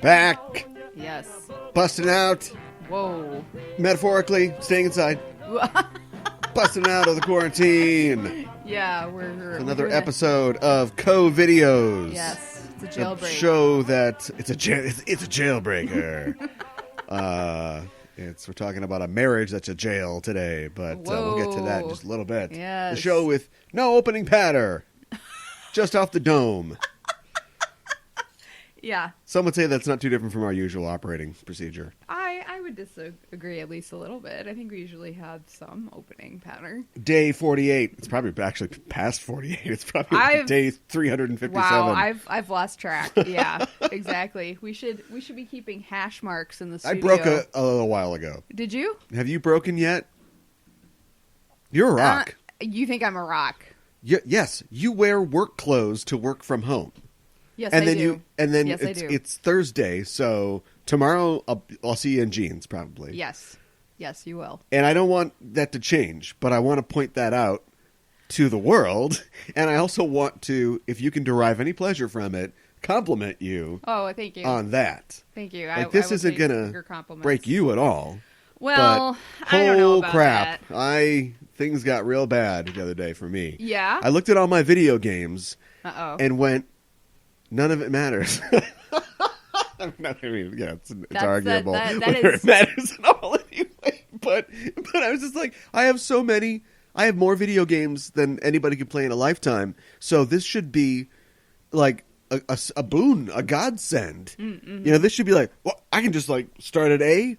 Back. Yes. Busting out. Whoa. Metaphorically, staying inside. Busting out of the quarantine. Yeah, we're Another doing episode of COVideos. Yes, it's a jailbreak. A show that it's a jailbreaker. We're talking about a marriage that's a jail today, but we'll get to that in just a little bit. Yes. The show with no opening patter, just off the dome. Yeah. Some would say that's not too different from our usual operating procedure. I would disagree at least a little bit. I think we usually have some opening pattern. Day 48. It's probably actually past 48. It's probably day 357. Wow, I've lost track. Yeah, exactly. We should be keeping hash marks in the studio. I broke a little while ago. Did you? Have you broken yet? You're a rock. You think I'm a rock? Yes, you wear work clothes to work from home. Yes, and I then do. Yes, I do. It's Thursday, so tomorrow I'll see you in jeans probably. Yes, you will. And I don't want that to change, but I want to point that out to the world, and I also want to, if you can derive any pleasure from it, compliment you. Oh, thank you on that. Thank you. Like this isn't gonna break you at all. Well, but, I don't know about crap! that. Things got real bad the other day for me. Yeah. I looked at all my video games and went, none of it matters. I mean, yeah, it's arguable whether it matters at all anyway. But I was just like, I have so many. I have more video games than anybody could play in a lifetime. So this should be like a boon, a godsend. Mm-hmm. You know, this should be like, well, I can just like start at A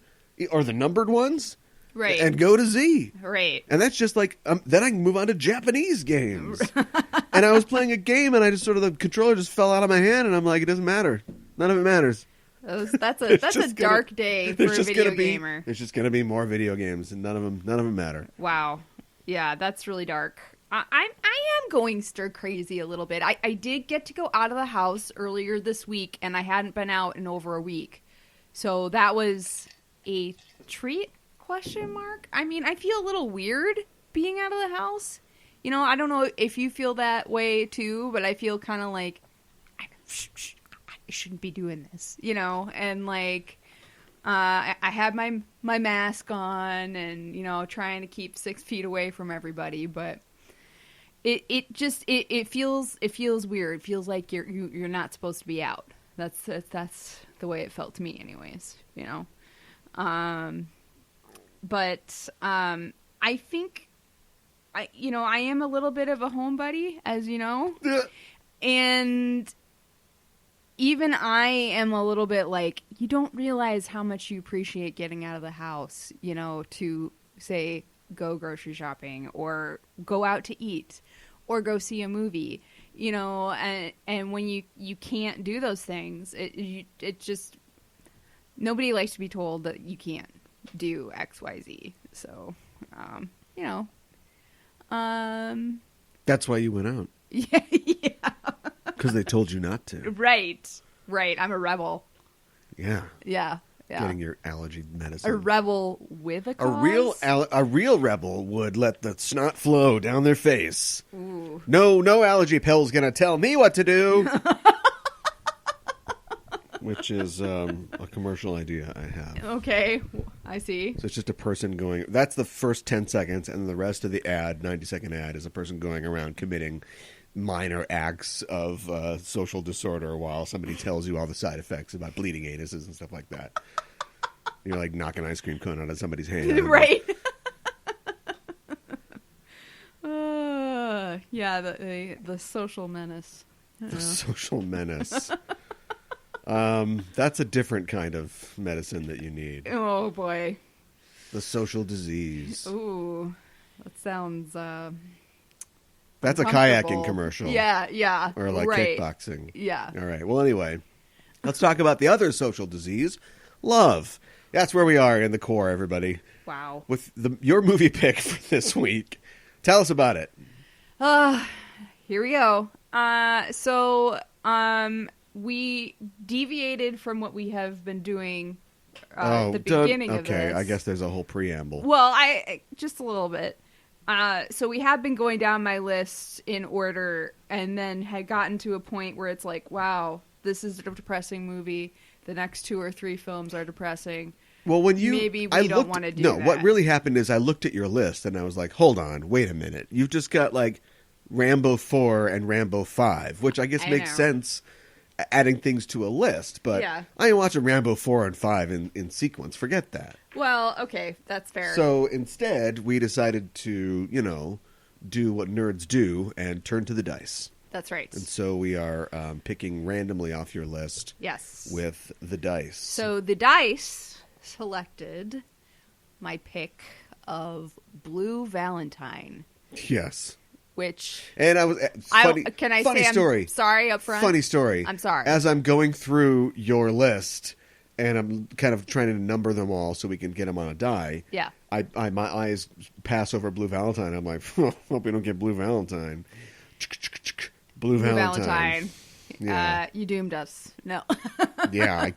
or the numbered ones. Right. And go to Z. Right. And that's just like, then I can move on to Japanese games. And I was playing a game and the controller just fell out of my hand and I'm like, it doesn't matter. None of it matters. That's a dark day for a video gamer. There's just going to be more video games and none of them matter. Wow. Yeah, that's really dark. I am going stir crazy a little bit. I did get to go out of the house earlier this week and I hadn't been out in over a week. So that was a treat. ? I mean, I feel a little weird being out of the house. You know, I don't know if you feel that way too, but I feel kind of like I shouldn't be doing this, you know. And like, I had my mask on, and you know, trying to keep 6 feet away from everybody, but it feels weird. It feels like you're not supposed to be out. That's the way it felt to me, anyways. You know. But I think, I am a little bit of a homebody, as you know. And even I am a little bit like, you don't realize how much you appreciate getting out of the house, you know, to, say, go grocery shopping or go out to eat or go see a movie, you know. And when you can't do those things, it just, nobody likes to be told that you can't do XYZ. So, you know. That's why you went out. Yeah. Because they told you not to. Right. I'm a rebel. Yeah. Yeah. Getting your allergy medicine. A rebel with a cause? A real rebel would let the snot flow down their face. Ooh. No allergy pill's gonna tell me what to do. Which is a commercial idea I have. Okay, I see. So it's just a person going... That's the first 10 seconds, and the rest of the ad, 90-second ad, is a person going around committing minor acts of social disorder while somebody tells you all the side effects about bleeding anuses and stuff like that. You're like knocking an ice cream cone out of somebody's hand. Right. Yeah, the social menace. The social menace. That's a different kind of medicine that you need. Oh, boy. The social disease. Ooh, that sounds that's a kayaking commercial. Yeah. Or like kickboxing. Yeah. All right. Well, anyway, let's talk about the other social disease, love. That's where we are in the core, everybody. Wow. With your movie pick for this week. Tell us about it. Here we go. We deviated from what we have been doing at the beginning of this. Okay, I guess there's a whole preamble. Well, just a little bit. So we have been going down my list in order and then had gotten to a point where it's like, wow, this is a depressing movie. the next 2 or 3 films are depressing. Well, maybe we don't want to do that. No, what really happened is I looked at your list and I was like, hold on, wait a minute. You've just got like Rambo 4 and Rambo 5, which I guess makes sense adding things to a list, but I ain't watching Rambo 4 and 5 in sequence. Forget that. Well, okay, that's fair. So instead, we decided to, do what nerds do and turn to the dice. That's right. And so we are picking randomly off your list. Yes. With the dice. So the dice selected my pick of Blue Valentine. Yes. Which and I was funny. Can I funny say story? I'm sorry up front? Funny story. I'm sorry. As I'm going through your list, and I'm kind of trying to number them all so we can get them on a die. Yeah. My eyes pass over Blue Valentine. I'm like, hope we don't get Blue Valentine. Blue Valentine. Yeah. You doomed us. No. Yeah. I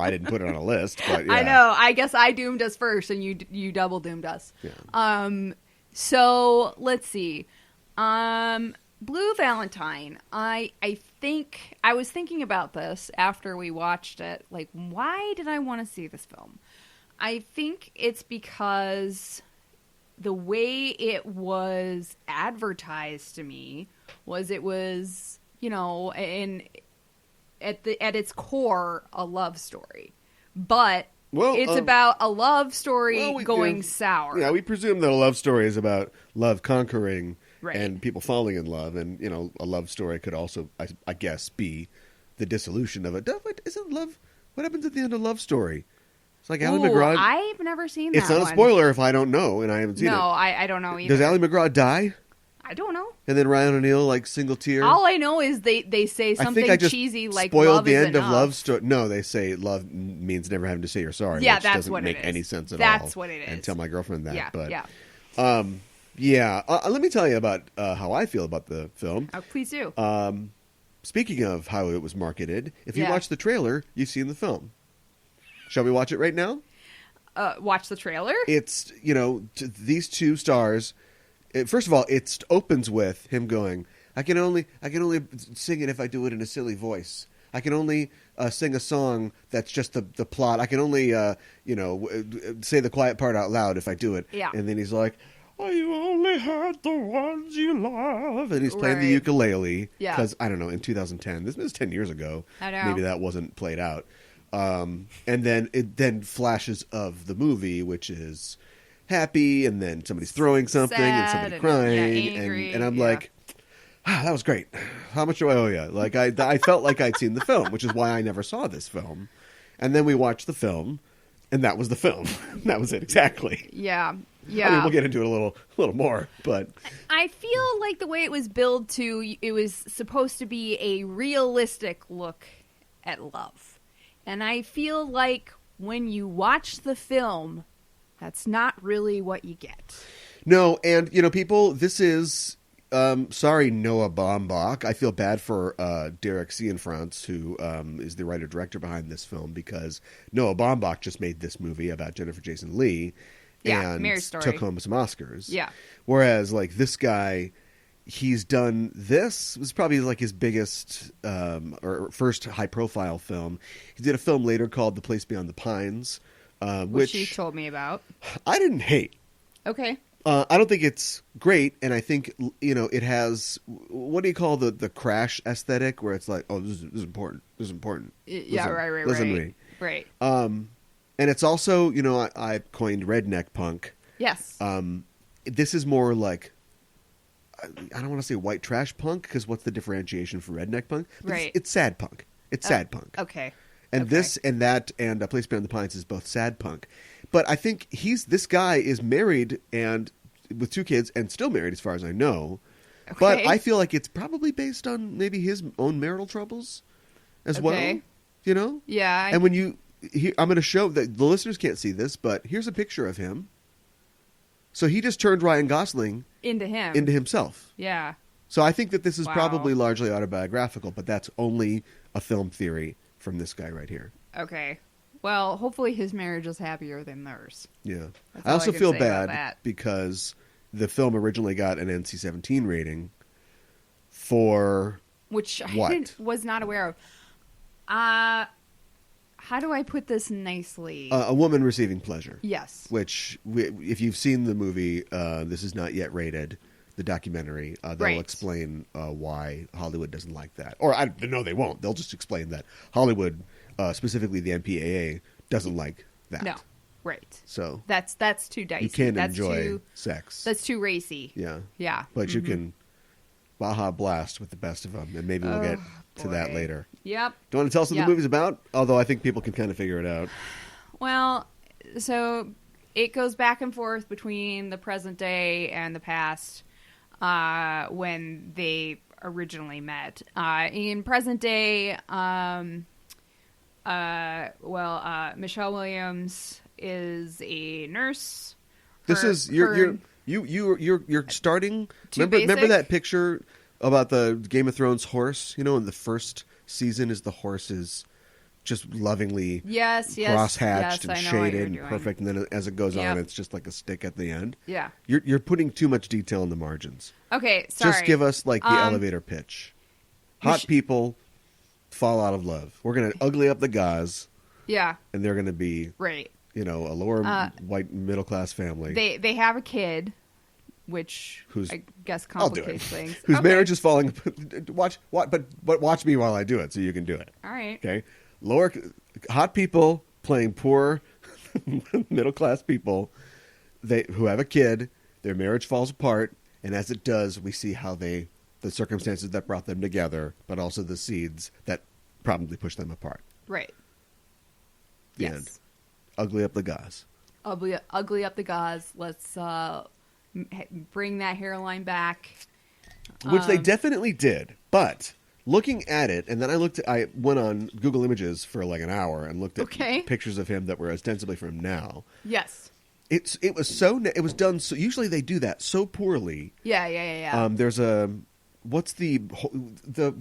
didn't put it on a list, but yeah. I know. I guess I doomed us first, and you double doomed us. Yeah. So let's see. Blue Valentine. I think I was thinking about this after we watched it. Like, why did I want to see this film? I think it's because the way it was advertised to me was at its core a love story, but it's about a love story going sour. Yeah, we presume that a love story is about love conquering. Right. And people falling in love, and a love story could also, I guess, be the dissolution of it. Isn't love? What happens at the end of Love Story? It's like Ally McGraw. I've never seen that. It's not a spoiler if I don't know, and I haven't seen it. No, I don't know either. Does Ally McGraw die? I don't know. And then Ryan O'Neal single tear. All I know is they say something cheesy like spoiled love the is end enough. of Love Story. No, they say love means never having to say you're sorry. Yeah, which that's doesn't what make it is. any sense at all. That's what it is. And tell my girlfriend that. Yeah, but, yeah. Yeah, let me tell you about how I feel about the film. Oh, please do. Speaking of how it was marketed, if you watch the trailer, you've seen the film. Shall we watch it right now? Watch the trailer? It's, these two stars. First of all, it opens with him going, I can only sing it if I do it in a silly voice. I can only sing a song that's just the plot. I can only, say the quiet part out loud if I do it. Yeah. And then he's like, oh, you only had the ones you love. And he's playing the ukulele. Yeah. Because, I don't know, in 2010. This was 10 years ago. I know. Maybe that wasn't played out. And then it flashes of the movie, which is happy, and then somebody's throwing something, and somebody crying. And I'm like, that was great. How much do I owe you? Like, I felt like I'd seen the film, which is why I never saw this film. And then we watched the film, and that was the film. That was it, exactly. Yeah. Yeah. I mean, we'll get into it a little more, but I feel like the way it was billed it was supposed to be a realistic look at love. And I feel like when you watch the film, that's not really what you get. No, and, people, this is, sorry, Noah Baumbach. I feel bad for Derek Cianfrance, who is the writer-director behind this film, because Noah Baumbach just made this movie about Jennifer Jason Leigh. And Marriage Story. took home some Oscars. Yeah. Whereas, this guy, he's done this. It was probably, his biggest or first high-profile film. He did a film later called The Place Beyond the Pines, which you told me about. I didn't hate. Okay. I don't think it's great, and I think, it has, what do you call the crash aesthetic, where it's like, oh, this is important. This is important. Right. Listen to me. Right. And it's also, I coined redneck punk. Yes. This is more like, I don't want to say white trash punk, because what's the differentiation for redneck punk? Right. It's sad punk. It's sad punk. Okay. And this and that and A Place Beyond the Pines is both sad punk. But I think this guy is married and with 2 kids and still married as far as I know. Okay. But I feel like it's probably based on maybe his own marital troubles as well. Yeah. And when I'm going to show that the listeners can't see this, but here's a picture of him. So he just turned Ryan Gosling into himself. Yeah. So I think that this is probably largely autobiographical, but that's only a film theory from this guy right here. Okay. Well, hopefully his marriage is happier than theirs. Yeah. I also feel bad because the film originally got an NC-17 rating for which what? I was not aware of. How how do I put this nicely? A woman receiving pleasure. Yes. Which, if you've seen the movie, this is not yet rated, the documentary, they'll explain why Hollywood doesn't like that. Or, no, they won't. They'll just explain that Hollywood, specifically the MPAA, doesn't like that. No. Right. So that's too dicey. You can't enjoy sex. That's too racy. Yeah. Yeah. But you can Baja Blast with the best of them, and maybe we'll get to that later. Yep. Do you want to tell us what the movie's about? Although I think people can kind of figure it out. Well, so it goes back and forth between the present day and the past when they originally met. In present day, Michelle Williams is a nurse. You're starting. Remember that picture about the Game of Thrones horse? You know, in the first season, is the horse is just lovingly cross-hatched and shaded and perfect, and then as it goes on, it's just like a stick at the end. Yeah, you're putting too much detail in the margins. Okay, sorry. Just give us like the elevator pitch. Hot people fall out of love. We're gonna ugly up the guys. Yeah, and they're gonna be right. You know, a lower white middle class family. They have a kid, which I guess complicates things. Whose marriage is falling. Watch me while I do it, so you can do it. All right. Okay. Hot people playing poor middle class people. Who have a kid. Their marriage falls apart, and as it does, we see how the circumstances that brought them together, but also the seeds that probably pushed them apart. Right. The end. Ugly up the gauze. Ugly up the gauze. Let's bring that hairline back. Which they definitely did. But looking at it, and then I went on Google Images for like an hour and looked at pictures of him that were ostensibly from now. Yes. It was done so. Usually they do that so poorly. Yeah. There's what's the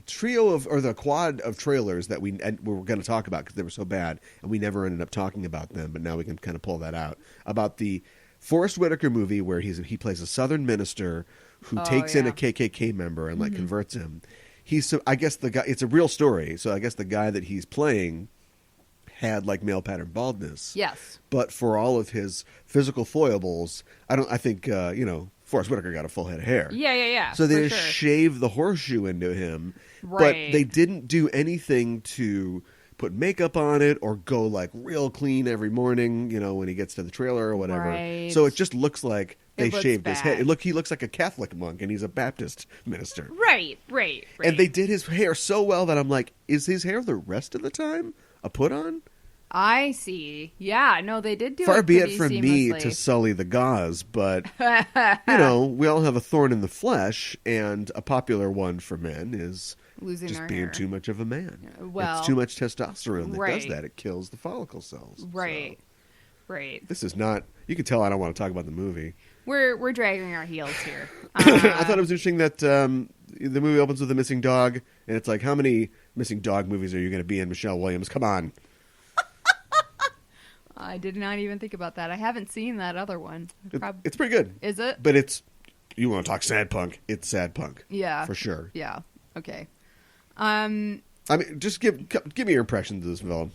trio or the quad of trailers that we were going to talk about because they were so bad, and we never ended up talking about them, but now we can kind of pull that out, about the Forrest Whitaker movie where he plays a Southern minister who takes in a KKK member and like converts him. I guess the guy, it's a real story, so I guess the guy that he's playing had like male pattern baldness. Yes. But for all of his physical foibles, I think Forrest Whitaker got a full head of hair. Yeah. So they just shaved the horseshoe into him. Right. But they didn't do anything to put makeup on it or go like real clean every morning, when he gets to the trailer or whatever. Right. So it just looks like they shaved his head. He looks like a Catholic monk and he's a Baptist minister. Right. And they did his hair so well that I'm like, is his hair the rest of the time a put on? I see. Yeah, no, they did do Far it be it from seamlessly. me to sully the gauze, but, we all have a thorn in the flesh, and a popular one for men is losing just their being hair. too much of a man. Well, it's too much testosterone that does that. It kills the follicle cells. Right. So, right. This is not... You can tell I don't want to talk about the movie. We're dragging our heels here. I thought it was interesting that the movie opens with a missing dog, and it's like, how many missing dog movies are you going to be in, Michelle Williams? Come on. I did not even think about that. I haven't seen that other one. It's pretty good. Is it? But you want to talk sad punk, it's sad punk. Yeah. For sure. Yeah. Okay. Just give me your impression of this film.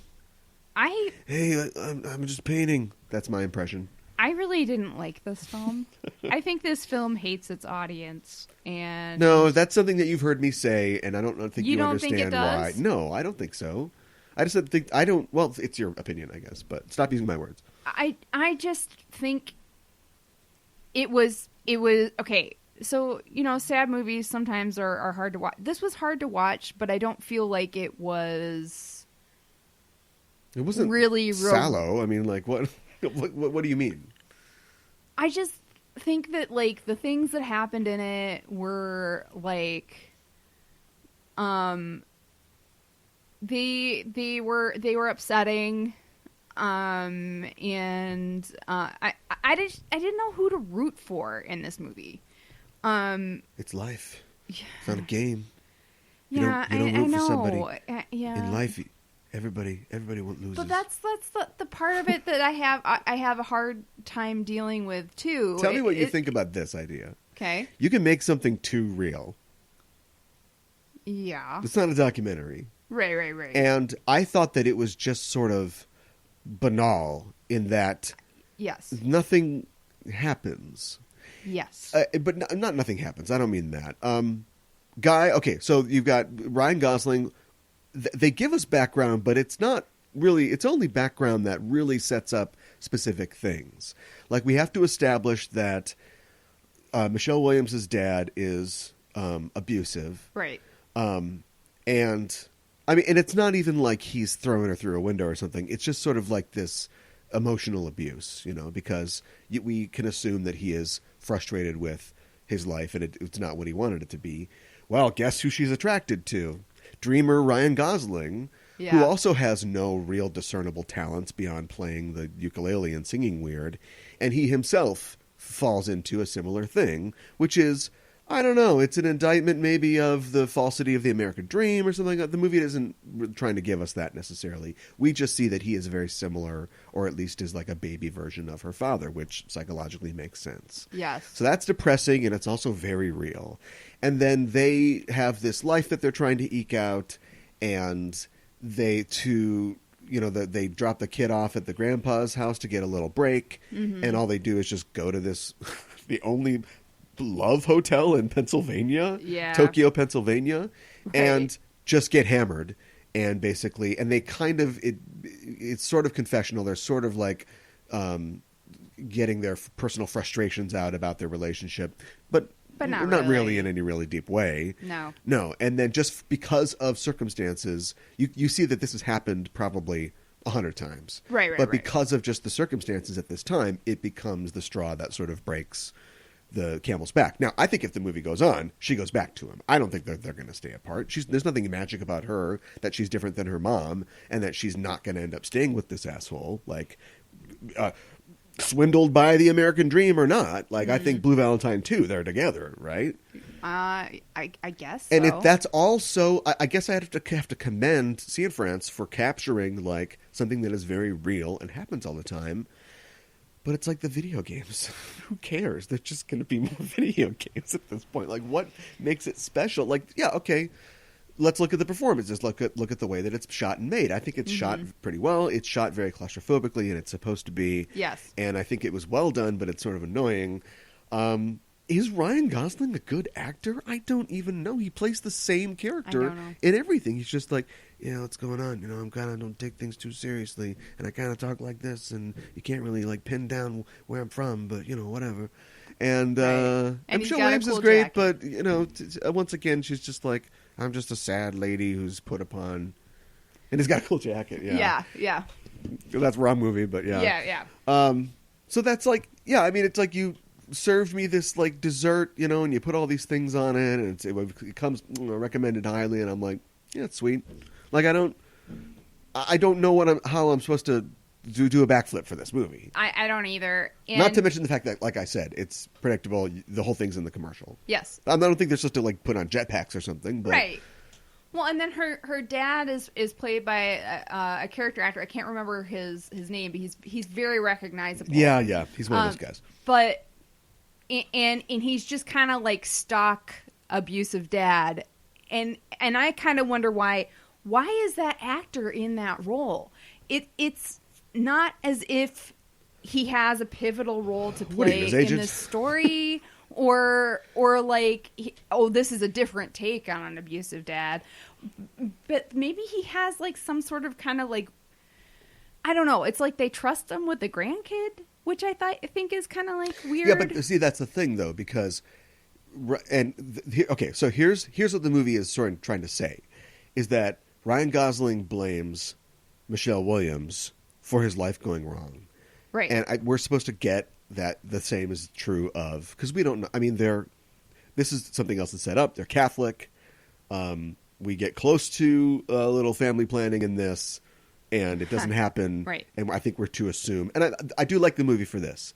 Hey, I'm just painting. That's my impression. I really didn't like this film. I think this film hates its audience. And no, that's something that you've heard me say, and I don't think you don't understand think it does? why. No, I don't think so. I just think I don't. Well, it's your opinion, I guess, but stop using my words. I just think it was okay. So sad movies sometimes are hard to watch. This was hard to watch, but I don't feel like it was. It wasn't really sallow. I mean, like what? What do you mean? I just think that like the things that happened in it were like, They were upsetting, and I didn't know who to root for in this movie. It's life. It's not a game. You don't root for somebody. In life, everybody loses. But that's the part of it that I have a hard time dealing with too. Tell me what you think about this idea. Okay. You can make something too real. Yeah. It's not a documentary. Right. And I thought that it was just sort of banal in that yes, nothing happens. Yes. But not nothing happens. I don't mean that. Okay, so you've got Ryan Gosling. They give us background, but it's not really, it's only background that really sets up specific things. Like, we have to establish that Michelle Williams' dad is abusive. Right. And I mean, and it's not even like he's throwing her through a window or something. It's just sort of like this emotional abuse, because we can assume that he is frustrated with his life and it's not what he wanted it to be. Well, guess who she's attracted to? Dreamer Ryan Gosling, who also has no real discernible talents beyond playing the ukulele and singing weird. And he himself falls into a similar thing, which is, I don't know, it's an indictment maybe of the falsity of the American dream or something. The movie isn't trying to give us that necessarily. We just see that he is very similar, or at least is like a baby version of her father, which psychologically makes sense. Yes. So that's depressing, and it's also very real. And then they have this life that they're trying to eke out, and they drop the kid off at the grandpa's house to get a little break, and all they do is just go to this, the only love hotel in Pennsylvania, Tokyo, Pennsylvania, and just get hammered. And basically, and they kind of, it's sort of confessional. They're sort of like getting their personal frustrations out about their relationship, but not really in any really deep way. No. And then just because of circumstances, you see that this has happened probably 100 times. Right. But because of just the circumstances at this time, it becomes the straw that sort of breaks the camel's back. Now, I think if the movie goes on, she goes back to him. I don't think they're going to stay apart. There's nothing magic about her that she's different than her mom, and that she's not going to end up staying with this asshole. Like, swindled by the American dream or not. Like, I think Blue Valentine 2, they're together, right? I guess so. And that's also, I guess I have to commend Cian France for capturing like something that is very real and happens all the time. But it's like the video games. Who cares? There's just going to be more video games at this point. Like, what makes it special? Like, yeah, okay, let's look at the performances. Look at the way that it's shot and made. I think it's shot pretty well. It's shot very claustrophobically, and it's supposed to be. Yes. And I think it was well done, but it's sort of annoying. Is Ryan Gosling a good actor? I don't even know. He plays the same character in everything. He's just like, what's going on? I'm kind of don't take things too seriously, and I kind of talk like this, and you can't really like pin down where I'm from, but whatever. And Michelle Williams is great, but once again, she's just like, I'm just a sad lady who's put upon, and he's got a cool jacket. Yeah. That's a wrong movie, but Yeah. So that's like, I mean, it's like you served me this like dessert, and you put all these things on it, and it comes recommended highly, and I'm like, yeah, it's sweet. Like, I don't know how I'm supposed to do a backflip for this movie. I don't either. And not to mention the fact that, like I said, it's predictable. The whole thing's in the commercial. Yes. I don't think they're supposed to like put on jetpacks or something. But... Right. Well, and then her dad is played by a character actor. I can't remember his name, but he's very recognizable. Yeah. He's one of those guys. But and he's just kind of like stock abusive dad, and I kind of wonder why is that actor in that role? It's not as if he has a pivotal role to play in this story, or like, this is a different take on an abusive dad. But maybe he has like some sort of kind of like, I don't know. It's like they trust him with the grandkid, which I think is kind of like weird. Yeah, but see, that's the thing though, because so here's what the movie is sort of trying to say, is that Ryan Gosling blames Michelle Williams for his life going wrong. Right. And we're supposed to get that the same is true of, because we don't know. I mean, this is something else that's set up. They're Catholic. We get close to a little family planning in this, and it doesn't happen. Right. And I think we're to assume. And I do like the movie for this.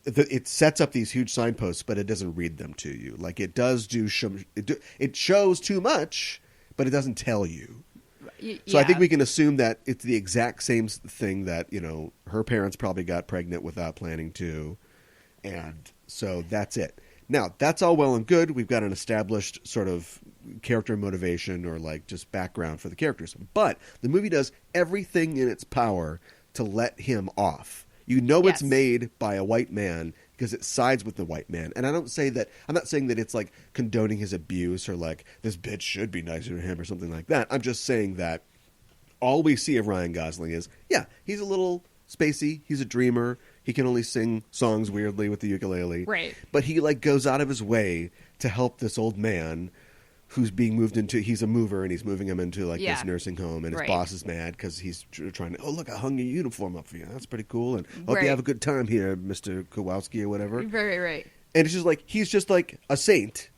It sets up these huge signposts, but it doesn't read them to you. Like, it does it shows too much, but it doesn't tell you. So I think we can assume that it's the exact same thing that, her parents probably got pregnant without planning to. And so that's it. Now, that's all well and good. We've got an established sort of character motivation or like just background for the characters. But the movie does everything in its power to let him off. You know it's made by a white man because it sides with the white man. And I'm not saying that it's like condoning his abuse or like this bitch should be nicer to him or something like that. I'm just saying that all we see of Ryan Gosling is, he's a little spacey. He's a dreamer. He can only sing songs weirdly with the ukulele. Right. But he like goes out of his way to help this old man who's being moved into, he's a mover and he's moving him into like this nursing home, and his boss is mad because he's trying to, look, I hung your uniform up for you. That's pretty cool. And hope you have a good time here, Mr. Kowalski or whatever. Right. And it's just like, he's just like a saint.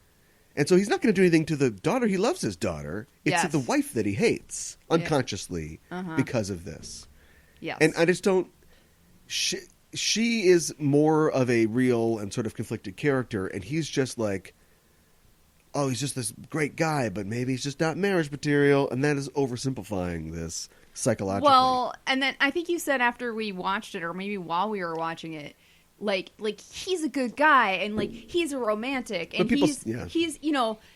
And so he's not going to do anything to the daughter. He loves his daughter. It's to the wife that he hates unconsciously because of this. Yes. And I just don't, she is more of a real and sort of conflicted character, and he's just like, oh, he's just this great guy, but maybe he's just not marriage material, and that is oversimplifying this psychologically. Well, and then I think you said after we watched it, or maybe while we were watching it, like he's a good guy, and like he's a romantic, and he's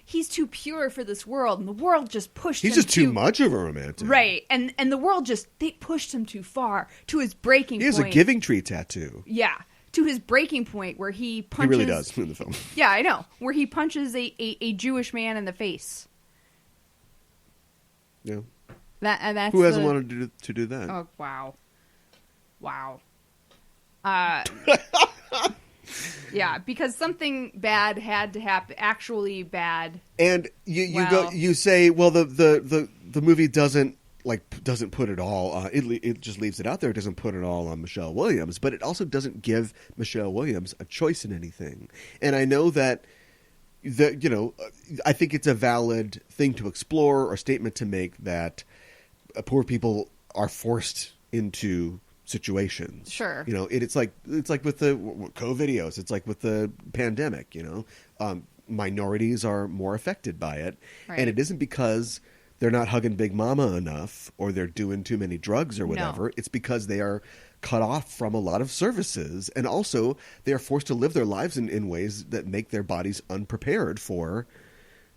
he's too pure for this world, and the world just pushed him. He's just too much of a romantic, right? And the world they pushed him too far to his breaking point. He has a giving tree tattoo. Yeah. To his breaking point where he punches... He really does in the film. Yeah, I know. Where he punches a Jewish man in the face. Yeah. That's who hasn't wanted to do that? Oh, wow. Yeah, because something bad had to happen, actually bad. And you say, well, the movie doesn't put it all on, it just leaves it out there. It doesn't put it all on Michelle Williams, but it also doesn't give Michelle Williams a choice in anything. And I know that I think it's a valid thing to explore or statement to make that poor people are forced into situations. Sure. It's like with the COVideos. It's like with the pandemic, minorities are more affected by it. Right. And it isn't because they're not hugging Big Mama enough or they're doing too many drugs or whatever. No. It's because they are cut off from a lot of services. And also they are forced to live their lives in ways that make their bodies unprepared for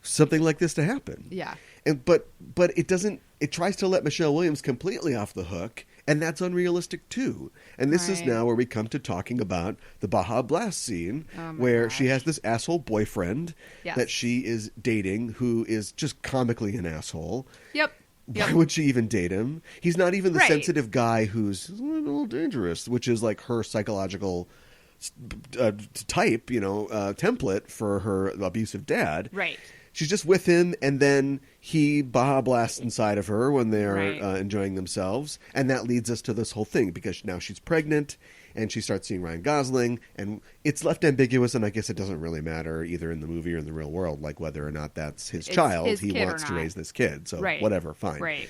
something like this to happen. Yeah. But it tries to let Michelle Williams completely off the hook. And that's unrealistic too. And this is now where we come to talking about the Baja Blast scene, where she has this asshole boyfriend that she is dating who is just comically an asshole. Yep. Why would she even date him? He's not even the sensitive guy who's a little dangerous, which is like her psychological type, template for her abusive dad. Right. She's just with him, and then he Baja blasts inside of her when they're enjoying themselves. And that leads us to this whole thing, because now she's pregnant, and she starts seeing Ryan Gosling, and it's left ambiguous, and I guess it doesn't really matter either in the movie or in the real world, like whether or not that's his child. He wants to raise this kid, so whatever, fine. Right.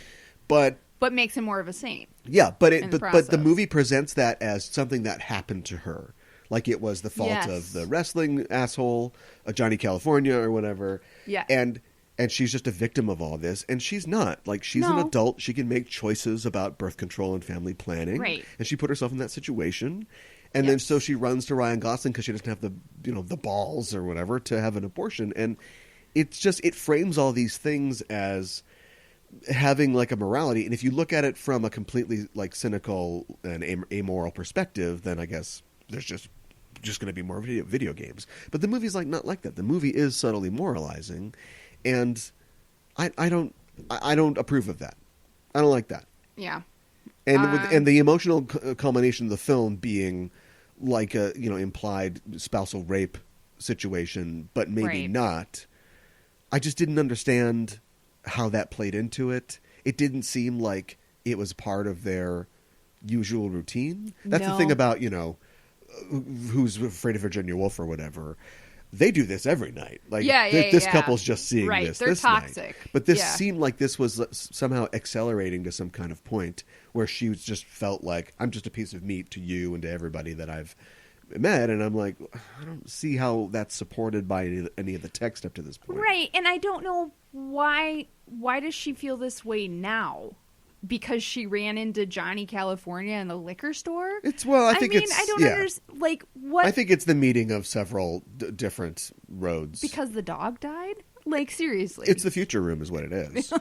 But makes him more of a saint. Yeah, but the movie presents that as something that happened to her. Like it was the fault of the wrestling asshole, Johnny California or whatever. Yeah. And she's just a victim of all this. And she's not. Like, she's an adult. She can make choices about birth control and family planning. Right. And she put herself in that situation. And then so she runs to Ryan Gosling because she doesn't have the balls or whatever to have an abortion. And it's just, it frames all these things as having like a morality. And if you look at it from a completely like cynical and amoral perspective, then I guess there's just going to be more video games. But the movie's like not like that. The movie is subtly moralizing, and I don't approve of that. I don't like that. Yeah. And the emotional culmination of the film being like a implied spousal rape situation, but maybe not. I just didn't understand how that played into it. It didn't seem like it was part of their usual routine. That's the thing about Who's Afraid of Virginia Woolf or whatever. They do this every night. Like this couple's just seeing this. They're this toxic. Night. But this seemed like this was somehow accelerating to some kind of point where she just felt like, I'm just a piece of meat to you and to everybody that I've met. And I'm like, I don't see how that's supported by any of the text up to this point. Right. And I don't know why does she feel this way now? because she ran into Johnny California in the liquor store. I think I don't understand. Like, what? I think it's the meeting of several different roads. Because the dog died? Like, seriously. It's the future room is what it is.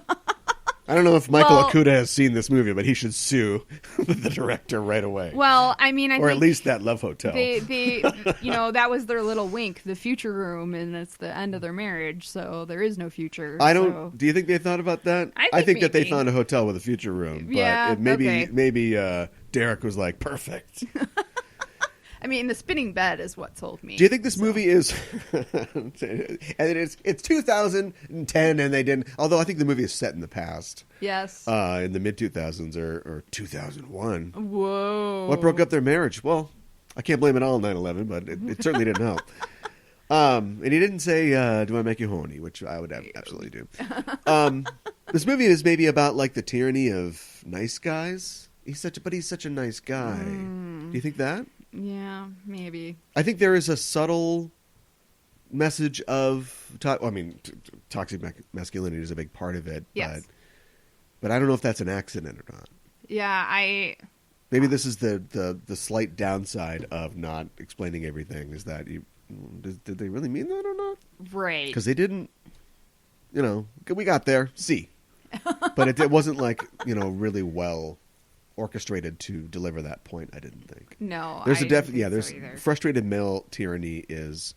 I don't know if Michael Okuda has seen this movie, but he should sue the director right away. Well, I mean, or at least that Love Hotel. They that was their little wink, the future room, and it's the end of their marriage, so there is no future. Do you think they thought about that? I think that they found a hotel with a future room. But maybe Derek was like, perfect. I mean, the spinning bed is what sold me. Do you think this movie is... and it's 2010 and they didn't... Although I think the movie is set in the past. Yes. In the mid-2000s or 2001. Whoa. What broke up their marriage? Well, I can't blame it all on 9/11, but it certainly didn't help. And he didn't say, do I make you horny? Which I would absolutely do. This movie is maybe about like the tyranny of nice guys. He's such a nice guy. Do you think that? Yeah, maybe. I think there is a subtle message of... toxic masculinity is a big part of it. Yes. But I don't know if that's an accident or not. Yeah, Maybe this is the slight downside of not explaining everything, is that did they really mean that or not? Right. Because they didn't... we got there. See. But it wasn't like, really well... orchestrated to deliver that point. I didn't think. No, there's frustrated male tyranny is,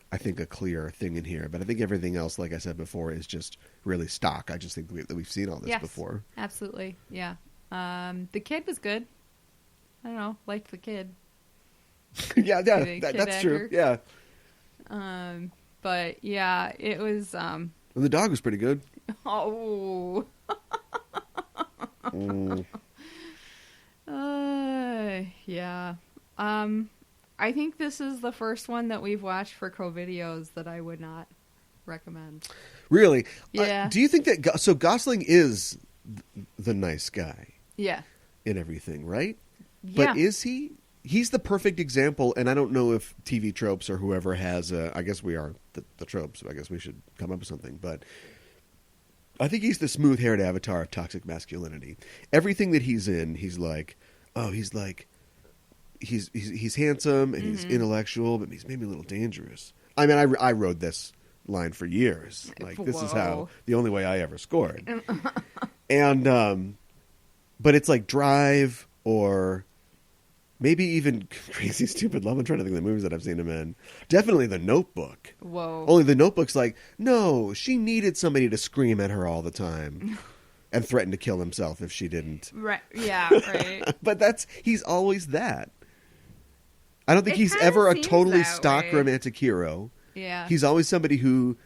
I think, a clear thing in here. But I think everything else, like I said before, is just really stock. I just think that we've seen all this before. Absolutely, yeah. The kid was good. I don't know, liked the kid. That's actor. True. Yeah. But yeah, it was. And the dog was pretty good. Oh. Yeah. I think this is the first one that we've watched for COVideos that I would not recommend. Really? Yeah. Do you think that... So Gosling is the nice guy. Yeah. In everything, right? Yeah. But is he? He's the perfect example, and I don't know if TV Tropes or whoever has... I guess we are the Tropes. I guess we should come up with something, but... I think he's the smooth-haired avatar of toxic masculinity. Everything that he's in, he's like... He's handsome and he's intellectual, but he's maybe a little dangerous. I mean, I rode this line for years. Like, this is the only way I ever scored. And, but it's like Drive or maybe even Crazy Stupid Love. I'm trying to think of the movies that I've seen him in. Definitely The Notebook. Whoa. Only The Notebook's like, no, she needed somebody to scream at her all the time. And threaten to kill himself if she didn't. Right. Yeah, right. But he's always that. I don't think he's ever a totally stock romantic hero. Yeah. He's always somebody who,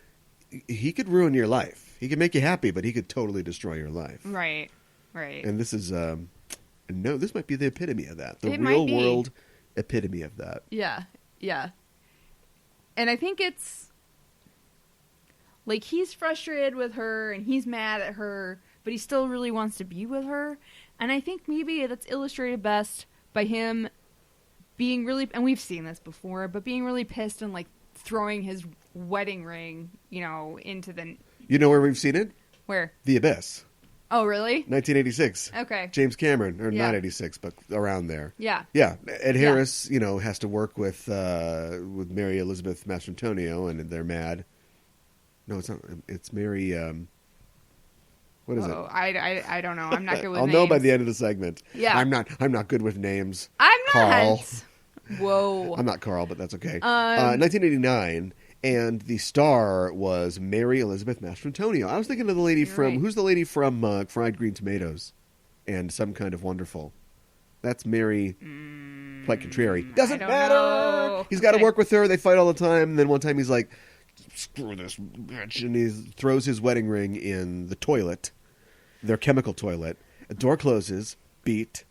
he could ruin your life. He could make you happy, but he could totally destroy your life. Right. Right. And this is, this might be the epitome of that. The real world epitome of that. Yeah. Yeah. And I think it's, like, he's frustrated with her and he's mad at her, but he still really wants to be with her. And I think maybe that's illustrated best by him being really, and we've seen this before, but being really pissed and, like, throwing his wedding ring, into the... You know where we've seen it? Where? The Abyss. Oh, really? 1986. Okay. James Cameron, or not 86, but around there. Yeah. Yeah. Ed Harris, has to work with Mary Elizabeth Mastrantonio, and they're mad. No, it's not. It's Mary... What is it? I don't know. I'm not good with I'll names. know by the end of the segment. Yeah. I'm not good with names. I'm not. Carl. Whoa. I'm not Carl, but that's okay. 1989, and the star was Mary Elizabeth Mastrantonio. I was thinking of the lady who's the lady from Fried Green Tomatoes and Some Kind of Wonderful. That's Mary Quite Contrary. Doesn't matter. Know. He's got to work with her. They fight all the time. And then one time he's like, screw this bitch, and he throws his wedding ring in the toilet, their chemical toilet. A door closes, beat,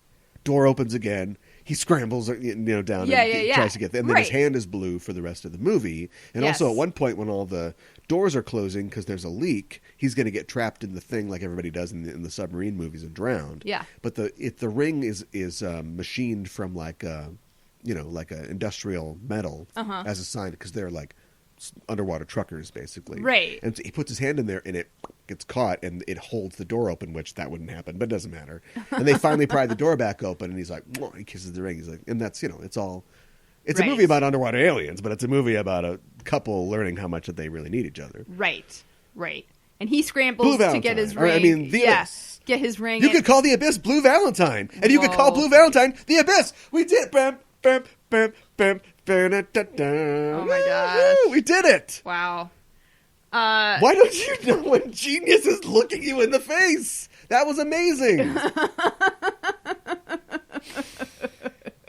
door opens again. He scrambles, down and tries to get there. And then his hand is blue for the rest of the movie. And also at one point when all the doors are closing because there's a leak, he's going to get trapped in the thing like everybody does in the submarine movies and drowned. Yeah. But the ring is machined from like a industrial metal as a sign because they're like underwater truckers, basically. Right. And so he puts his hand in there, and it gets caught, and it holds the door open, which that wouldn't happen, but it doesn't matter. And they finally pry the door back open, and he's like, he kisses the ring. He's like, and that's, it's all... It's a movie about underwater aliens, but it's a movie about a couple learning how much that they really need each other. Right. And he scrambles to get his ring. The Abyss. Get his ring. You could call the Abyss Blue Valentine, and you could call Blue Valentine the Abyss. We did it. Bam, bam, bam, bam, bam, da, da, da. Oh my gosh. We did it. Wow. Why don't you know when genius is looking you in the face? That was amazing.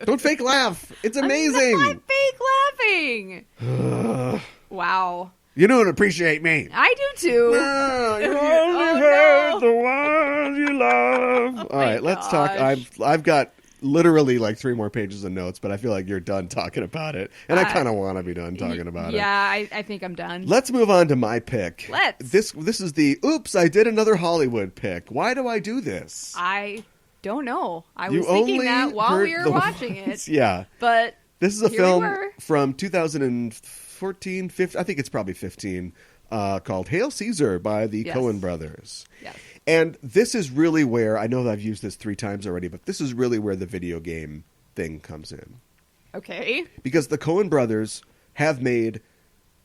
Don't fake laugh. It's amazing. I'm not fake laughing. Wow. You don't appreciate me. I do too. No, you only hurt the ones you love. All right, let's talk. I've got literally like 3 more pages of notes, but I feel like you're done talking about it, and I kind of want to be done talking about it. Yeah, I think I'm done. Let's move on to my pick. Let's. This is the oops, I did another Hollywood pick. Why do I do this? I don't know. I was thinking that while we were watching it. Yeah. But this is a film from 2014, 15, I think it's probably 15, called Hail Caesar by the Coen brothers. Yes. And this is really where, I know that I've used this 3 times already, but this is really where the video game thing comes in. Okay. Because the Coen brothers have made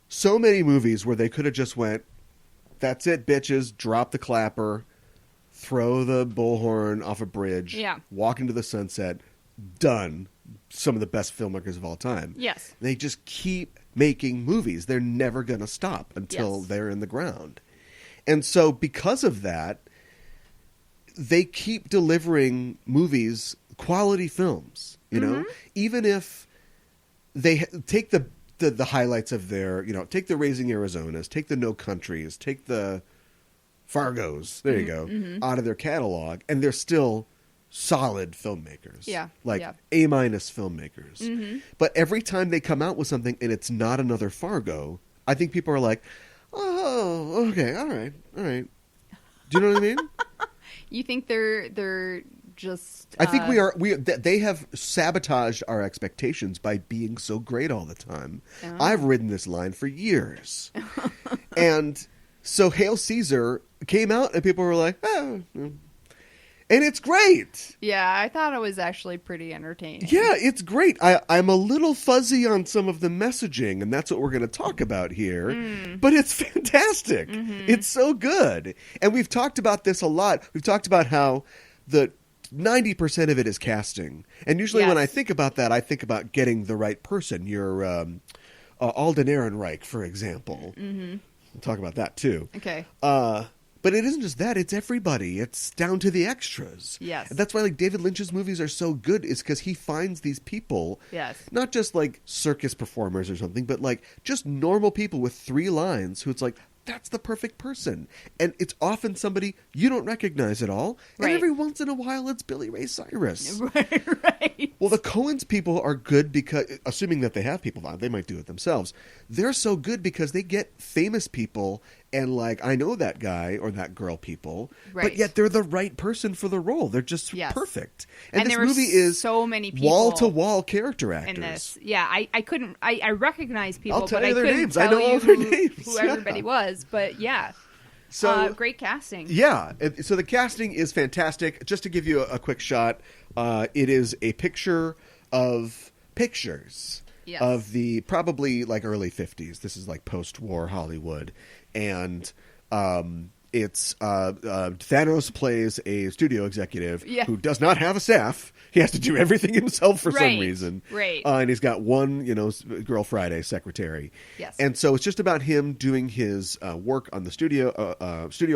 so many movies where they could have just went, that's it, bitches, drop the clapper, throw the bullhorn off a bridge, walk into the sunset, done. Some of the best filmmakers of all time. Yes. They just keep making movies. They're never going to stop until they're in the ground. And so because of that, they keep delivering movies, quality films, you know, even if they take the highlights of their, take the Raising Arizonas, take the No Countries, take the Fargos, there you go, out of their catalog, and they're still solid filmmakers. Yeah. Like A- filmmakers. But every time they come out with something and it's not another Fargo, I think people are like, oh, okay, all right. Do you know what I mean? You think they're just... I think they have sabotaged our expectations by being so great all the time. Oh. I've ridden this line for years. And so Hail Caesar came out and people were like, oh, and it's great. Yeah, I thought it was actually pretty entertaining. Yeah, it's great. I'm a little fuzzy on some of the messaging, and that's what we're going to talk about here. But it's fantastic. It's so good. And we've talked about this a lot. We've talked about how the 90% of it is casting. And usually when I think about that, I think about getting the right person. Your Alden Ehrenreich, for example. We'll talk about that, too. Okay. But it isn't just that. It's everybody. It's down to the extras. Yes. And that's why David Lynch's movies are so good, is because he finds these people, not just like circus performers or something, but like just normal people with 3 lines who it's like, that's the perfect person. And it's often somebody you don't recognize at all. And every once in a while, it's Billy Ray Cyrus. Right. Well, the Coens people are good because, assuming that they have people on, they might do it themselves. They're so good because they get famous people and like, I know that guy or that girl people, but yet they're the right person for the role. They're just perfect. And this movie is so many people wall-to-wall character actors. In this. Yeah, I recognize people, but I couldn't names. tell I know all their names. Who everybody was. But yeah. So great casting. Yeah. So the casting is fantastic. Just to give you a quick shot, it is a picture of pictures of the probably like early 50s. This is like post-war Hollywood. And it's Thanos plays a studio executive who does not have a staff. He has to do everything himself for some reason. Right. And he's got one, Girl Friday secretary. Yes. And so it's just about him doing his work on the studio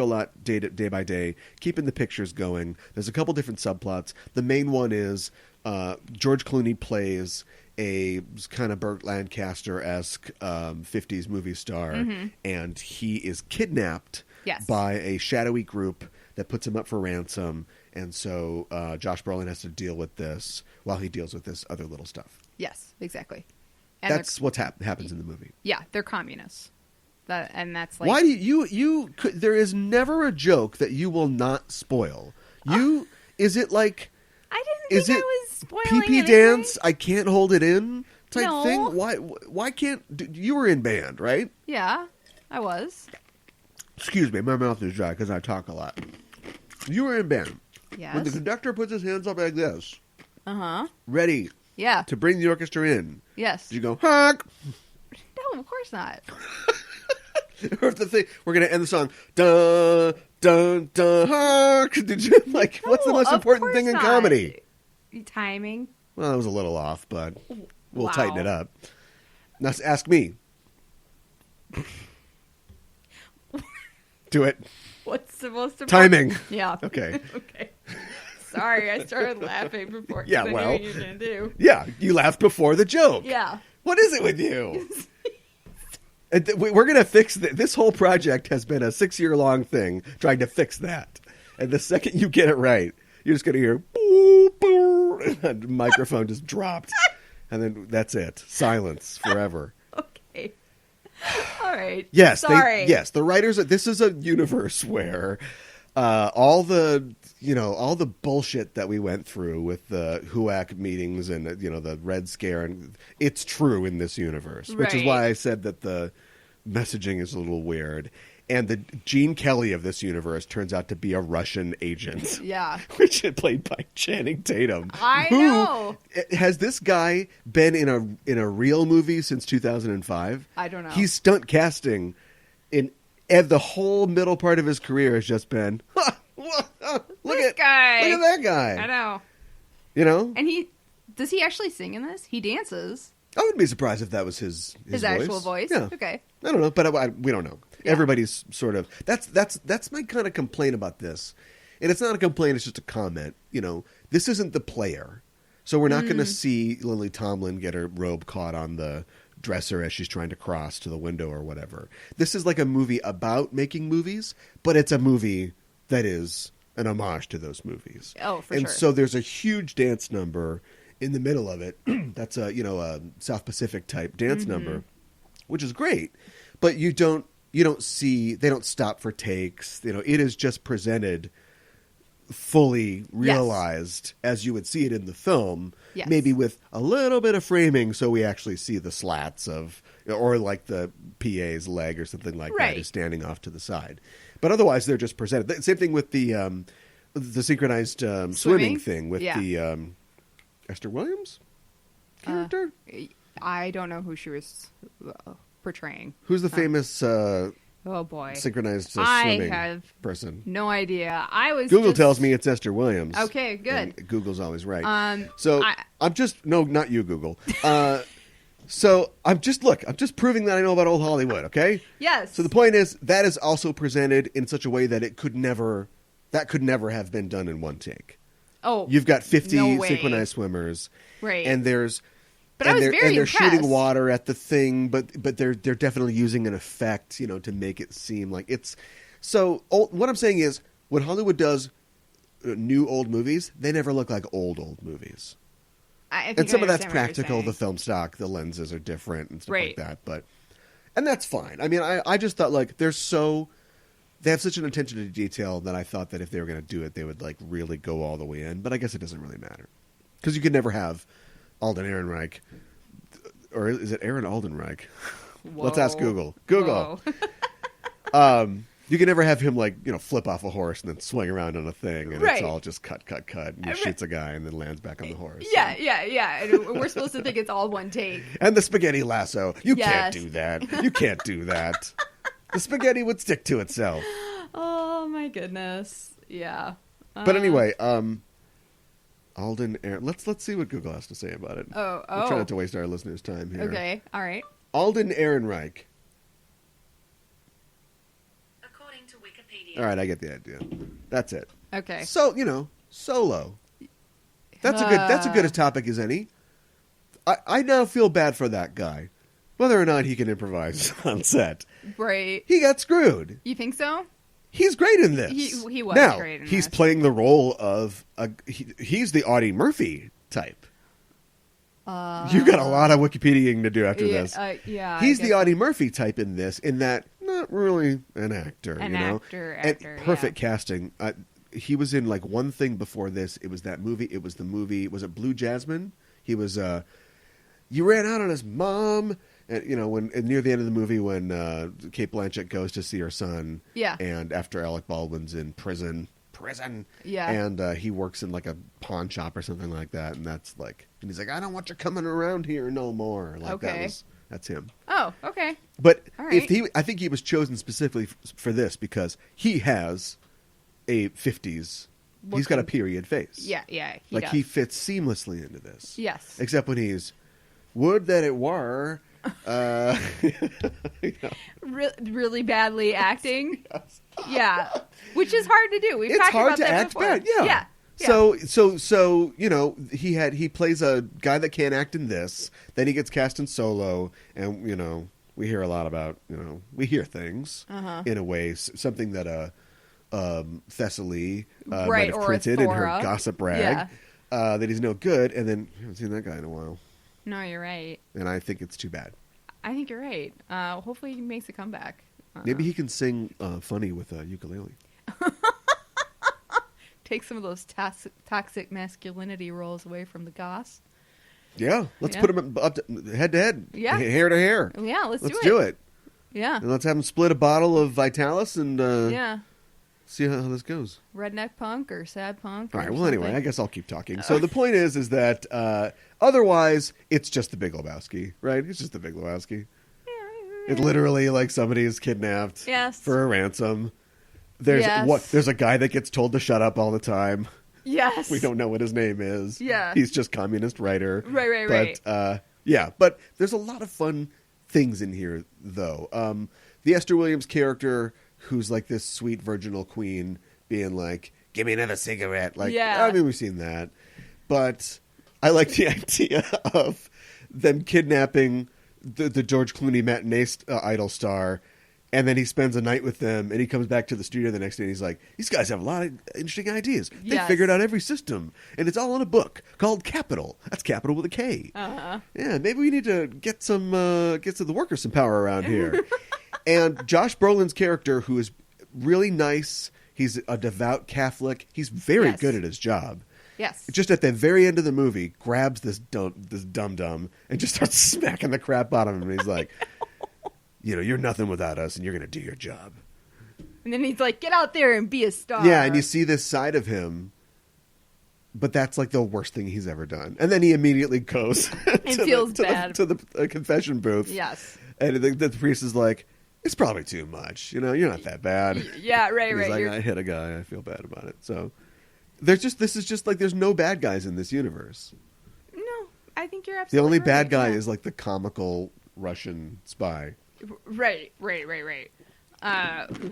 lot day by day, keeping the pictures going. There's a couple different subplots. The main one is George Clooney plays a kind of Burt Lancaster-esque 50s movie star, and he is kidnapped by a shadowy group that puts him up for ransom, and so Josh Brolin has to deal with this while he deals with this other little stuff. Yes, exactly. And that's what happens in the movie. Yeah, they're communists. That's like... Why do you there is never a joke that you will not spoil. Is it like... I didn't think I was spoiling pee-pee anything. dance, I can't hold it in, type thing? Why can't... You were in band, right? Yeah, I was. Excuse me, my mouth is dry because I talk a lot. You were in band. Yes. When the conductor puts his hands up like this, ready to bring the orchestra in, yes, did you go, honk? No, of course not. Or if the thing, we're going to end the song, dun, dun, dun, honk. Did you, like, what's the most important thing in comedy? Timing. Well, that was a little off, but we'll tighten it up. Now, ask me. Do it. What's the most important? Timing. Yeah. Okay. Okay. Sorry, I started laughing before. Yeah, I knew what you were gonna do. Yeah, you laughed before the joke. Yeah. What is it with you? We're going to fix this whole project has been a 6-year-long thing trying to fix that. And the second you get it right, you're just going to hear boo, boo, and the microphone just dropped. And then that's it. Silence forever. Okay. All right. Yes. Sorry. The writers, this is a universe where all the bullshit that we went through with the HUAC meetings and, the Red Scare, and it's true in this universe, which is why I said that the messaging is a little weird. And the Gene Kelly of this universe turns out to be a Russian agent. Yeah. Which is played by Channing Tatum. I know. Has this guy been in a real movie since 2005? I don't know. He's stunt casting in the whole middle part of his career has just been, look at that guy. I know. And does he actually sing in this? He dances. I wouldn't be surprised if that was his voice. Actual voice? Yeah. Okay. I don't know, but we don't know. Yeah. Everybody's sort of... That's my kind of complaint about this. And it's not a complaint, it's just a comment. This isn't The Player. So we're not going to see Lily Tomlin get her robe caught on the dresser as she's trying to cross to the window or whatever. This is like a movie about making movies, but it's a movie that is an homage to those movies. Oh, for sure. And so there's a huge dance number in the middle of it. That's a South Pacific type dance number, which is great. But you don't see, they don't stop for takes. It is just presented fully realized as you would see it in the film, maybe with a little bit of framing so we actually see the slats of, or like the PA's leg or something like that is standing off to the side. But otherwise they're just presented. Same thing with the synchronized swimming thing with the Esther Williams character. I don't know who she was portraying. Who's the famous oh boy, synchronized swimming person? No idea. Google tells me it's Esther Williams. Okay, good. Google's always right. I'm just not you, Google. So I'm just proving that I know about old Hollywood. Okay. Yes. So the point is that is also presented in such a way that it could never have been done in one take. Oh, you've got 50 synchronized swimmers, right? And there's. But I was very they're impressed. shooting water at the thing, but they're definitely using an effect, to make it seem like it's. So what I'm saying is, when Hollywood does new old movies, they never look like old movies. And some of that's practical. The film stock, the lenses are different and stuff like that. And that's fine. I mean, I just thought they have such an attention to detail that I thought that if they were going to do it, they would really go all the way in. But I guess it doesn't really matter because you could never have Alden Ehrenreich, or is it Aaron Aldenreich? Whoa. Let's ask Google. You can never have him flip off a horse and then swing around on a thing, and it's all just cut, and he shoots a guy and then lands back on the horse. Yeah. And we're supposed to think it's all one take. And the spaghetti lasso. You can't do that. You can't do that. The spaghetti would stick to itself. Oh my goodness. Yeah. But anyway, Alden Ehrenreich. Let's see what Google has to say about it. Oh. We're trying not to waste our listeners' time here. Okay. All right. Alden Ehrenreich. According to Wikipedia. All right, I get the idea. That's it. Okay. So, Solo. That's a good a topic as any. I now feel bad for that guy. Whether or not he can improvise on set. Right. He got screwed. You think so? He's great in this. He was now, great in he's this. playing the role of he's the Audie Murphy type. You got a lot of Wikipediaing to do after this. Yeah. He's the Audie Murphy type in this, in that not really an actor. Actor, and perfect casting. He was in one thing before this. It was that movie. It was the movie. Was it Blue Jasmine? He was you ran out on us, Mom. And, when near the end of the movie when Cate Blanchett goes to see her son. Yeah. And after Alec Baldwin's in prison. Yeah. And he works in like a pawn shop or something like that. And that's like, and he's like, I don't want you coming around here no more. Like that's him. Oh, okay. But all right. I think he was chosen specifically for this because he has a 50s. He's got a period face. Yeah. He does. He fits seamlessly into this. Yes. Except when he's, would that it were. Really badly acting. Yes. Yeah, which is hard to do. We've talked about that before. Bad. Yeah. So he plays a guy that can't act in this. Then he gets cast in Solo, and we hear a lot about we hear things in a way, something that Thessaly might have printed in her gossip rag that he's no good, and then I haven't seen that guy in a while. No, you're right. And I think it's too bad. I think you're right. Hopefully he makes a comeback. Maybe he can sing funny with a ukulele. Take some of those toxic masculinity roles away from the goss. Yeah, let's put him up head to head. Yeah. Hair to hair. Yeah, let's do it. Yeah. And let's have him split a bottle of Vitalis and see how this goes. Redneck punk or sad punk. All right. Well, anyway, I guess I'll keep talking. So the point is that otherwise, it's just the Big Lebowski, right? It's just the Big Lebowski. Yeah. It literally like somebody is kidnapped for a ransom. There's there's a guy that gets told to shut up all the time. Yes. We don't know what his name is. Yeah. He's just communist writer. Right. But there's a lot of fun things in here, though. The Esther Williams character, who's like this sweet virginal queen, being like, "Give me another cigarette." Like, I mean, we've seen that, but I like the idea of them kidnapping the George Clooney matinee idol star, and then he spends a night with them, and he comes back to the studio the next day, and he's like, "These guys have a lot of interesting ideas. They figured out every system, and it's all in a book called Capital. That's Capital with a K. Yeah, maybe we need to get to the workers some power around here." And Josh Brolin's character, who is really nice, he's a devout Catholic. He's very good at his job. Yes. Just at the very end of the movie, grabs this dum-dum and just starts smacking the crap out of him. And he's like, "You're nothing without us, and you're going to do your job." And then he's like, "Get out there and be a star." Yeah, and you see this side of him, but that's like the worst thing he's ever done. And then he immediately goes and feels bad to the confession booth. Yes. And the priest is like, "It's probably too much. You're not that bad." Yeah, right. He's like, "I hit a guy. I feel bad about it." So this is just like there's no bad guys in this universe. No, I think you're absolutely The only right. bad guy is like the comical Russian spy. Right. Who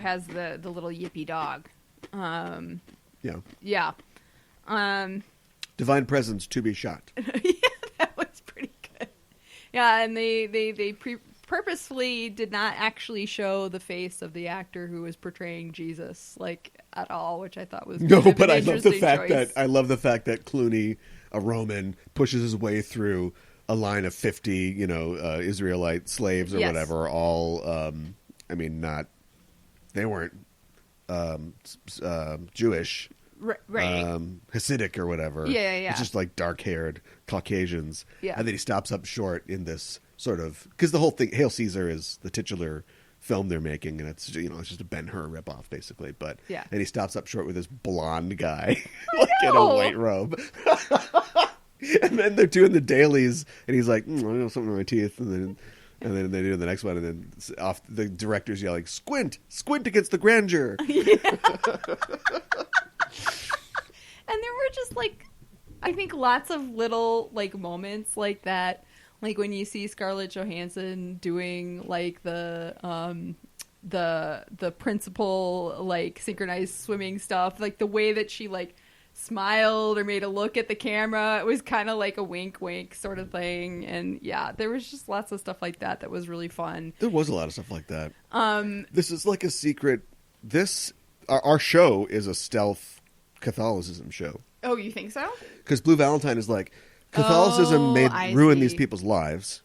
has the little yippy dog. Yeah. Divine presence to be shot. Yeah, that was pretty good. Yeah, and they purposefully did not actually show the face of the actor who was portraying Jesus at all, which I thought was but I love the fact that Clooney, a Roman, pushes his way through a line of 50 Israelite slaves or whatever, all they weren't Jewish, right, Hasidic or whatever. Yeah. It's just like dark-haired Caucasians. Yeah. And then he stops up short in this sort of, because the whole thing, Hail Caesar is the titular film they're making, and it's it's just a Ben-Hur ripoff basically. But and he stops up short with this blonde guy in a white robe. And then they're doing the dailies, and he's like, "I got something in my teeth," and then they do the next one, and then off the director's yelling, "Squint against the grandeur." Yeah. And there were just I think lots of little moments like that, like when you see Scarlett Johansson doing the principal synchronized swimming stuff, the way that she smiled or made a look at the camera. It was kind of like a wink sort of thing. And there was just lots of stuff like that was really fun. There was a lot of stuff like that. This is like a secret. Our show is a stealth Catholicism show. Oh, you think so? Because Blue Valentine is Catholicism ruined these people's lives.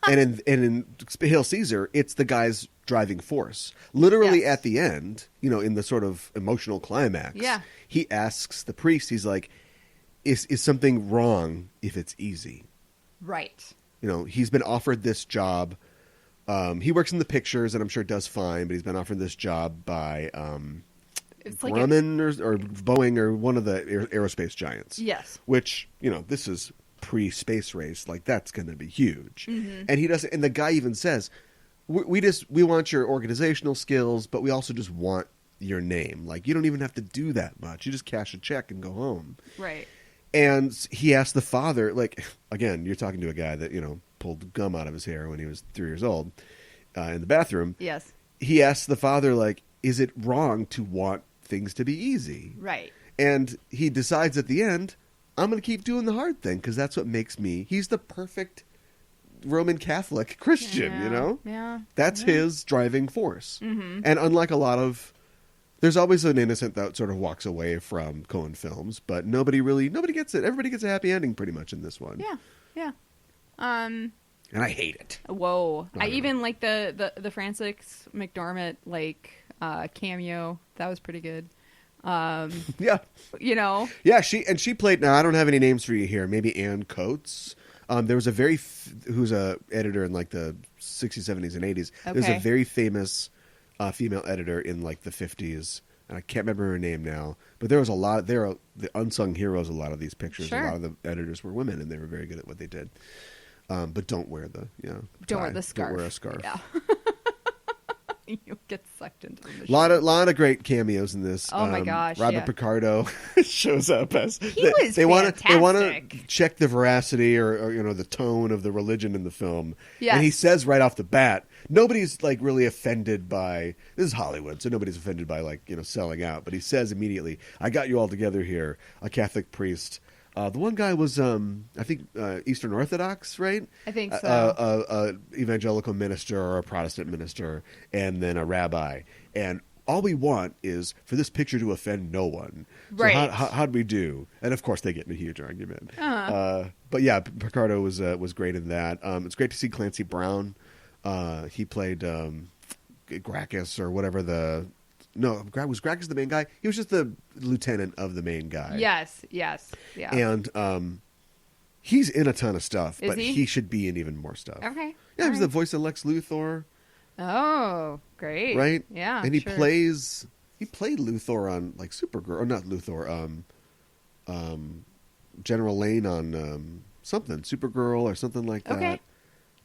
And in Hail Caesar, it's the guy's driving force. Literally at the end, in the sort of emotional climax, he asks the priest, he's like, is something wrong if it's easy? Right. he's been offered this job. He works in the pictures, and I'm sure does fine, but he's been offered this job by Grumman or Boeing or one of the aerospace giants. Yes. Which, this is pre-space race. Like, that's going to be huge. Mm-hmm. And he doesn't. And the guy even says, we want your organizational skills, but we also just want your name. Like, you don't even have to do that much. You just cash a check and go home. Right. And he asked the father, like, again, you're talking to a guy that, pulled gum out of his hair when he was 3 years old in the bathroom. Yes. He asked the father, like, is it wrong to want things to be easy? Right. And he decides at the end, I'm going to keep doing the hard thing because that's what makes me. He's the perfect Roman Catholic Christian, Yeah. That's his driving force. Mm-hmm. And unlike a lot of, there's always an innocent that sort of walks away from Coen films, but nobody gets it. Everybody gets a happy ending pretty much in this one. Yeah. And I hate it. Whoa. I even like the Frances McDormand cameo. That was pretty good. Yeah. Yeah, she played, now I don't have any names for you here. Maybe Ann Coates. There was who's a editor in like the 60s, 70s, and 80s. Okay. There's a very famous female editor in like the 50s, and I can't remember her name now. But there was the unsung heroes. A lot of these pictures. Sure. A lot of the editors were women, and they were very good at what they did. But don't wear the don't wear the scarf. Don't wear a scarf. Yeah. You'll get sucked into the machine. Lot of great cameos in this. Oh my gosh! Robert Picardo shows up as they want to check the veracity or the tone of the religion in the film. Yes. And he says right off the bat, nobody's like really offended by, this is Hollywood, so nobody's offended by selling out. But he says immediately, "I got you all together here, a Catholic priest." The one guy was, I think, Eastern Orthodox, right? I think so. A evangelical minister or a Protestant minister, and then a rabbi. And all we want is for this picture to offend no one. Right. So how'd we do? And, of course, they get in a huge argument. Uh-huh. But, yeah, Picardo was great in that. It's great to see Clancy Brown. He played Gracchus or whatever the... No, was Gracchus the main guy? He was just the lieutenant of the main guy. Yes, yeah. And he's in a ton of stuff, but he? he should be in even more stuff. Okay. Yeah, he was the voice of Lex Luthor. Oh, great. Right? Yeah, and he played Luthor on, like, Supergirl, or not Luthor, General Lane on something, Supergirl or something like that. Okay.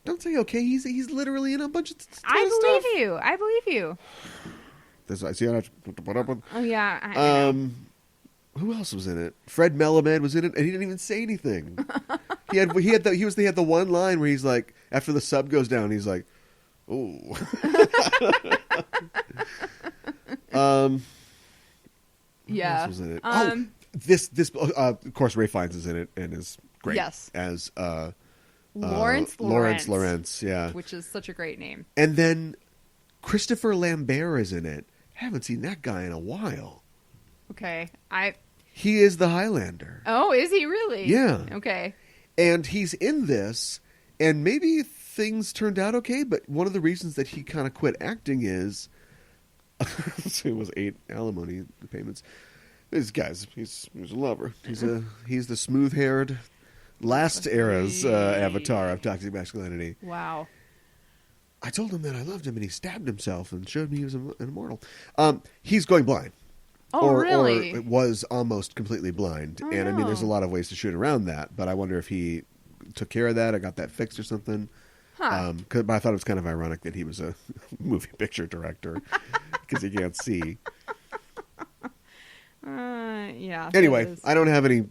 Don't say okay, he's literally in a bunch of stuff. I believe you. I see how Oh yeah. I who else was in it? Fred Melamed was in it, and he didn't even say anything. he had the one line where he's like, after the sub goes down, he's like, "Oh." Yeah. Who else was in it? This of course Ray Fiennes is in it and is great. Yes. As Lawrence, yeah, which is such a great name. And then Christopher Lambert is in it. Haven't seen that guy in a while. Okay. He is the Highlander. Oh, is he really? Yeah. Okay. And he's in this, and maybe things turned out okay, but one of the reasons that he kind of quit acting is it was 8 alimony payments. This guy's he's a lover. He's the smooth-haired last era's avatar of toxic masculinity. Wow. I told him that I loved him, and he stabbed himself and showed me he was an immortal. He's going blind. Oh, really? Or it was almost completely blind. Oh, and, I mean, there's a lot of ways to shoot around that, but I wonder if he took care of that or got that fixed or something. Huh. But I thought it was kind of ironic that he was a movie picture director because he can't see. Yeah. Anyway, I don't have any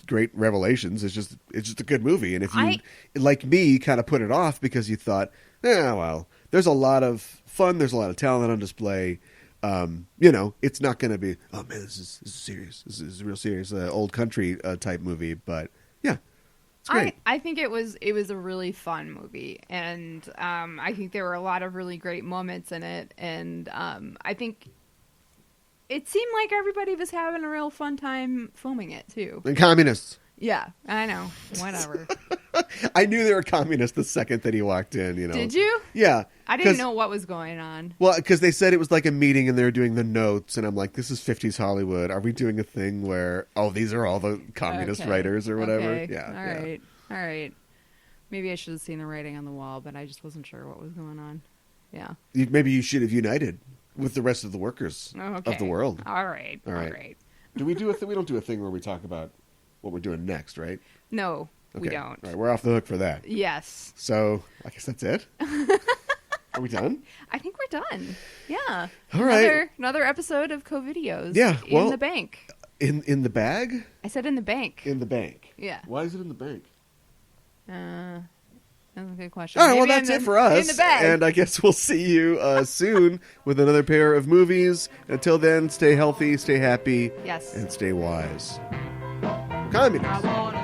great revelations. It's just a good movie. And if you, like me, kind of put it off because you thought, well, there's a lot of fun. There's a lot of talent on display. It's not going to be, oh man, this is serious. This is a real serious old country type movie. But yeah, it's great. I think it was a really fun movie, and I think there were a lot of really great moments in it, and I think it seemed like everybody was having a real fun time filming it too. And communists. Yeah, I know. Whatever. I knew they were communists the second that he walked in, Did you? Yeah. I didn't know what was going on. Well, because they said it was like a meeting and they were doing the notes, and I'm like, this is 50s Hollywood. Are we doing a thing where, these are all the communist writers or whatever? Okay. Yeah. All right. Maybe I should have seen the writing on the wall, but I just wasn't sure what was going on. Yeah. Maybe you should have united with the rest of the workers of the world. All right. Do we do a thing? We don't do a thing where we talk about what we're doing next, right? No, we don't. All right, we're off the hook for that. Yes. So I guess that's it. Are we done? I think we're done. Yeah. All right. Another episode of COVideos. Yeah. Well, in the bank. In the bag? I said in the bank. In the bank. Yeah. Why is it in the bank? That's a good question. All right, well, that's it for us. In the bag. And I guess we'll see you soon with another pair of movies. Until then, stay healthy, stay happy, yes, and stay wise. Communists.